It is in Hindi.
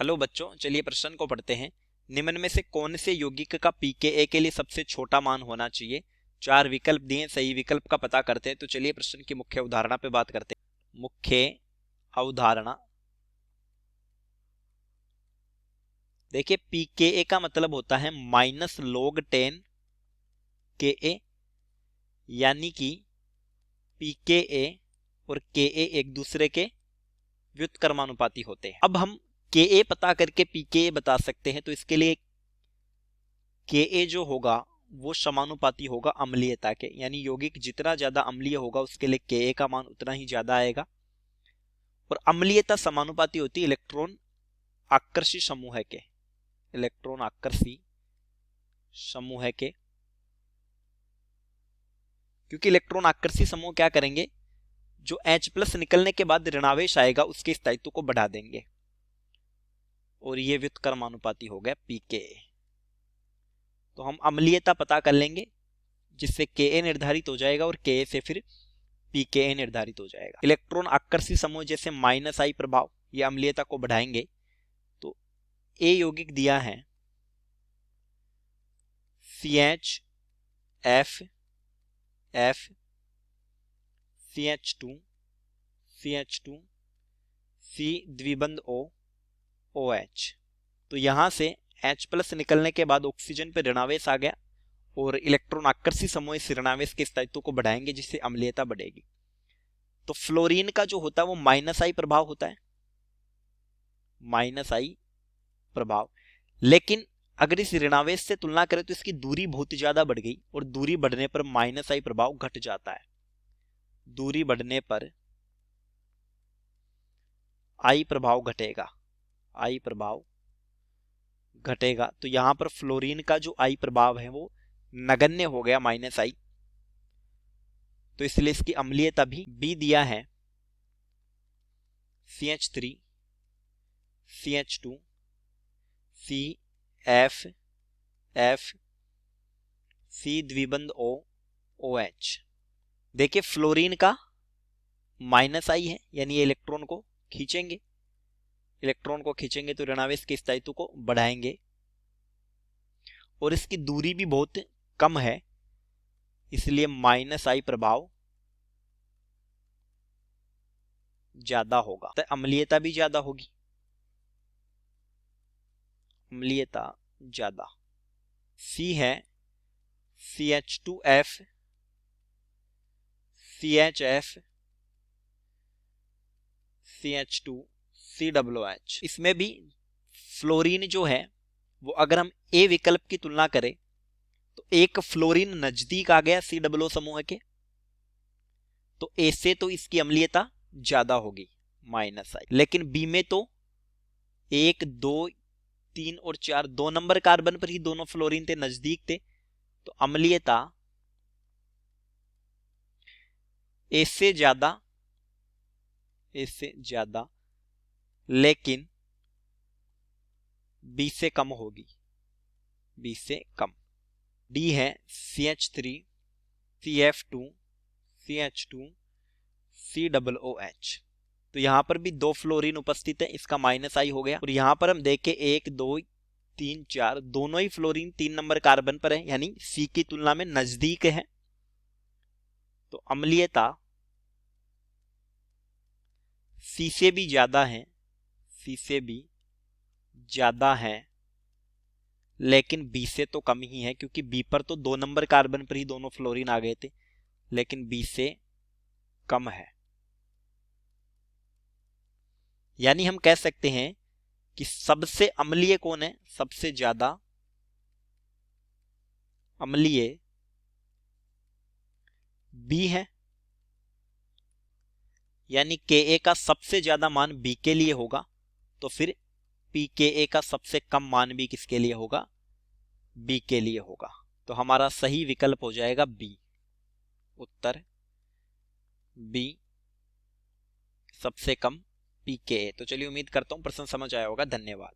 हेलो बच्चों, चलिए प्रश्न को पढ़ते हैं। निम्न में से कौन से यौगिक का pKa के लिए सबसे छोटा मान होना चाहिए? 4 विकल्प दिए, सही विकल्प का पता करते हैं। तो चलिए प्रश्न की मुख्य अवधारणा पे बात करते हैं। मुख्य अवधारणा देखिए, pKa का मतलब होता है -log10 Ka, यानी कि pKa और Ka एक दूसरे के व्युत्क्रमानुपाती होते हैं। अब हम Ka पता करके pKa बता सकते हैं, तो इसके लिए Ka जो होगा वो समानुपाती होगा अम्लीयता के, यानी यौगिक जितना ज्यादा अम्लीय होगा उसके लिए Ka का मान उतना ही ज्यादा आएगा। और अम्लीयता समानुपाती होती है इलेक्ट्रॉन आकर्षी समूह के, इलेक्ट्रॉन आकर्षी समूह के, क्योंकि इलेक्ट्रॉन आकर्षी समूह क्या करेंगे, जो H+ निकलने के बाद ऋणावेश आएगा उसके स्थायित्व को बढ़ा देंगे, और ये व्युत्क्रमानुपाती हो गया pKa। तो हम अम्लीयता पता कर लेंगे जिससे Ka निर्धारित हो जाएगा और Ka से फिर pKa निर्धारित हो जाएगा। इलेक्ट्रॉन आकर्षी समूह जैसे -I प्रभाव, ये अम्लीयता को बढ़ाएंगे। तो A यौगिक दिया है CHF, CH2, C द्विबंध O, OH। तो यहां से H+ निकलने के बाद ऑक्सीजन पर ऋणावेश आ गया और इलेक्ट्रॉन आकर्षी समूह इस ऋणावेश के स्थायित्व को बढ़ाएंगे जिससे अम्लीयता बढ़ेगी। तो फ्लोरीन का जो होता है वो -I प्रभाव होता है, -I प्रभाव। लेकिन अगर इस ऋणावेश से तुलना करें तो इसकी दूरी बहुत ज्यादा बढ़ गई, और दूरी बढ़ने पर -I प्रभाव घट जाता है। दूरी बढ़ने पर I प्रभाव घटेगा, I प्रभाव घटेगा। तो यहां पर फ्लोरीन का जो I प्रभाव है वो नगण्य हो गया, -I। तो इसलिए इसकी अम्लीयता भी B दिया है CH3, CH2, CF, C द्विबंध O, OH। देखिए फ्लोरीन का -I है, यानी ये इलेक्ट्रॉन को खींचेंगे, इलेक्ट्रॉन को खींचेंगे तो ऋणावेश के स्थायित्व को बढ़ाएंगे, और इसकी दूरी भी बहुत कम है, इसलिए -I प्रभाव ज्यादा होगा, तो अम्लीयता भी ज्यादा होगी, अम्लीयता ज्यादा। C है CH2F, CHF, CH2, COOH। इसमें भी फ्लोरीन जो है वो अगर हम A विकल्प की तुलना करें तो एक फ्लोरीन नजदीक आ गया COO समूह के, तो A से तो इसकी अम्लीयता ज्यादा होगी -I। लेकिन B में तो 1, 2, 3 और 4 2 नंबर कार्बन पर ही दोनों फ्लोरीन थे, नजदीक थे, तो अम्लीयता A से ज्यादा लेकिन B से कम होगी, B से कम। D है CH3, CF2, CH2, COOH। तो यहां पर भी 2 फ्लोरीन उपस्थित है, इसका -I हो गया। और यहां पर हम देखें 1, 2, 3, 4 दोनों ही फ्लोरीन 3 नंबर कार्बन पर है, यानी C की तुलना में नजदीक है, तो अम्लीयता C से भी ज्यादा है, C से भी ज्यादा है, लेकिन B से तो कम ही है, क्योंकि B पर तो 2 नंबर कार्बन पर ही दोनों फ्लोरीन आ गए थे, लेकिन B से कम है। यानी हम कह सकते हैं कि सबसे अम्लीय कौन है, सबसे ज्यादा अम्लीय B है, यानी Ka का सबसे ज्यादा मान B के लिए होगा, तो फिर pKa का सबसे कम मान भी किसके लिए होगा, B के लिए होगा। तो हमारा सही विकल्प हो जाएगा B, उत्तर B, सबसे कम pKa। तो चलिए उम्मीद करता हूं प्रश्न समझ आया होगा। धन्यवाद।